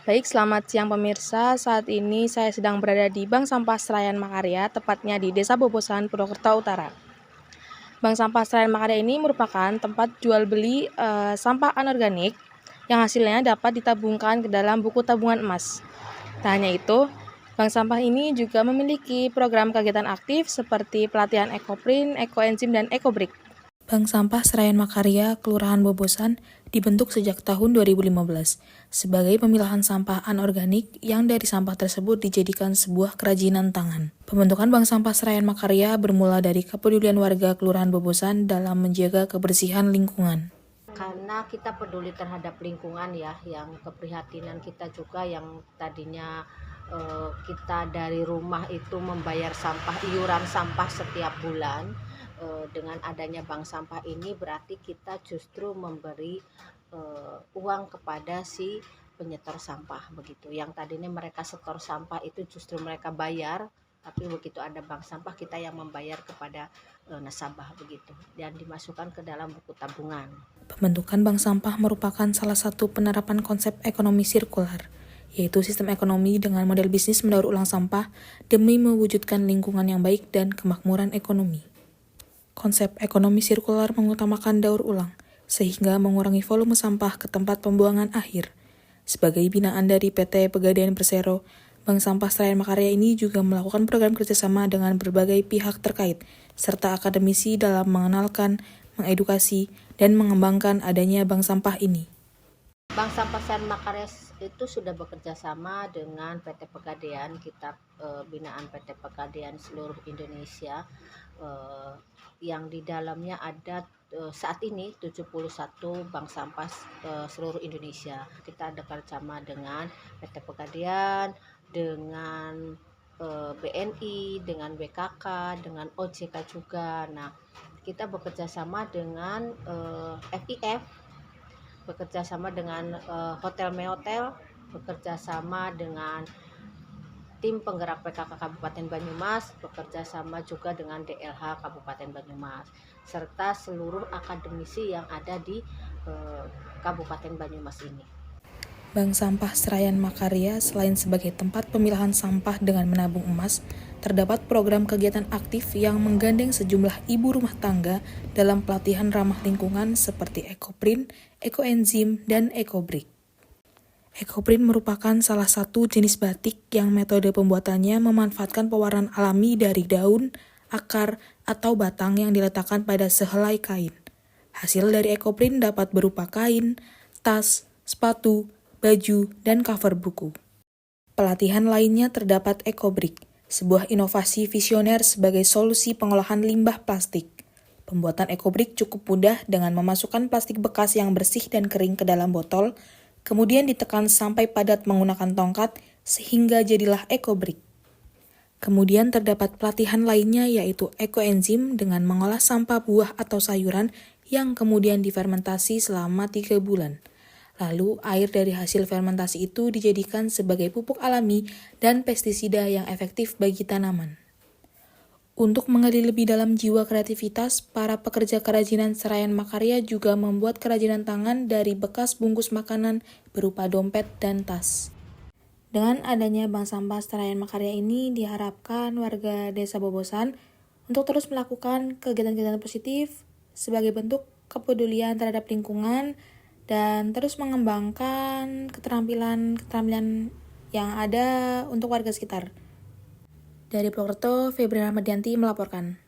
Baik, selamat siang pemirsa. Saat ini saya sedang berada di Bank Sampah Senayan Makarya, tepatnya di Desa Bobosan, Purwokerto Utara. Bank Sampah Senayan Makarya ini merupakan tempat jual beli sampah anorganik yang hasilnya dapat ditabungkan ke dalam buku tabungan emas. Tak hanya itu, bank sampah ini juga memiliki program kegiatan aktif seperti pelatihan ekoprint, ekoenzim, dan ekobrik. Bank Sampah Senayan Makarya, Kelurahan Bobosan, dibentuk sejak tahun 2015 sebagai pemilahan sampah anorganik yang dari sampah tersebut dijadikan sebuah kerajinan tangan. Pembentukan Bank Sampah Senayan Makarya bermula dari kepedulian warga Kelurahan Bobosan dalam menjaga kebersihan lingkungan. Karena kita peduli terhadap lingkungan ya, yang keprihatinan kita juga yang tadinya kita dari rumah itu membayar sampah, iuran sampah setiap bulan. Dengan adanya bank sampah ini berarti kita justru memberi uang kepada si penyetor sampah begitu. Yang tadinya mereka setor sampah itu justru mereka bayar, tapi begitu ada bank sampah kita yang membayar kepada nasabah begitu, dan dimasukkan ke dalam buku tabungan. Pembentukan bank sampah merupakan salah satu penerapan konsep ekonomi sirkular, yaitu sistem ekonomi dengan model bisnis mendaur ulang sampah demi mewujudkan lingkungan yang baik dan kemakmuran ekonomi. Konsep ekonomi sirkular mengutamakan daur ulang, sehingga mengurangi volume sampah ke tempat pembuangan akhir. Sebagai binaan dari PT Pegadaian Persero, Bank Sampah Senayan Makarya ini juga melakukan program kerjasama dengan berbagai pihak terkait, serta akademisi dalam mengenalkan, mengedukasi, dan mengembangkan adanya bank sampah ini. Bank Sampah Senayan Makarya itu sudah bekerja sama dengan PT Pegadaian, kita binaan PT Pegadaian seluruh Indonesia, yang di dalamnya ada saat ini 71 bank sampah seluruh Indonesia. Kita ada kerjasama dengan PT Pegadaian, dengan BNI, dengan BKK, dengan OJK juga. Nah, kita bekerja sama dengan FIF, bekerja sama dengan Hotel Meotel, bekerja sama dengan tim penggerak PKK Kabupaten Banyumas, bekerja sama juga dengan DLH Kabupaten Banyumas, serta seluruh akademisi yang ada di Kabupaten Banyumas ini. Bank Sampah Senayan Makarya selain sebagai tempat pemilahan sampah dengan menabung emas, terdapat program kegiatan aktif yang menggandeng sejumlah ibu rumah tangga dalam pelatihan ramah lingkungan seperti ekoprint, ekoenzim, dan ekobrik. Ekoprint merupakan salah satu jenis batik yang metode pembuatannya memanfaatkan pewarnaan alami dari daun, akar, atau batang yang diletakkan pada sehelai kain. Hasil dari ekoprint dapat berupa kain, tas, sepatu, baju, dan cover buku. Pelatihan lainnya terdapat ekobrik, sebuah inovasi visioner sebagai solusi pengolahan limbah plastik. Pembuatan ekobrik cukup mudah dengan memasukkan plastik bekas yang bersih dan kering ke dalam botol, kemudian ditekan sampai padat menggunakan tongkat sehingga jadilah ekobrik. Kemudian terdapat pelatihan lainnya yaitu ekoenzim dengan mengolah sampah buah atau sayuran yang kemudian difermentasi selama 3 bulan. Lalu air dari hasil fermentasi itu dijadikan sebagai pupuk alami dan pestisida yang efektif bagi tanaman. Untuk menggali lebih dalam jiwa kreativitas, para pekerja kerajinan Senayan Makarya juga membuat kerajinan tangan dari bekas bungkus makanan berupa dompet dan tas. Dengan adanya Bank Sampah Senayan Makarya ini diharapkan warga Desa Bobosan untuk terus melakukan kegiatan-kegiatan positif sebagai bentuk kepedulian terhadap lingkungan dan terus mengembangkan keterampilan yang ada untuk warga sekitar. Dari Purwokerto, Febri Rahmadianti melaporkan.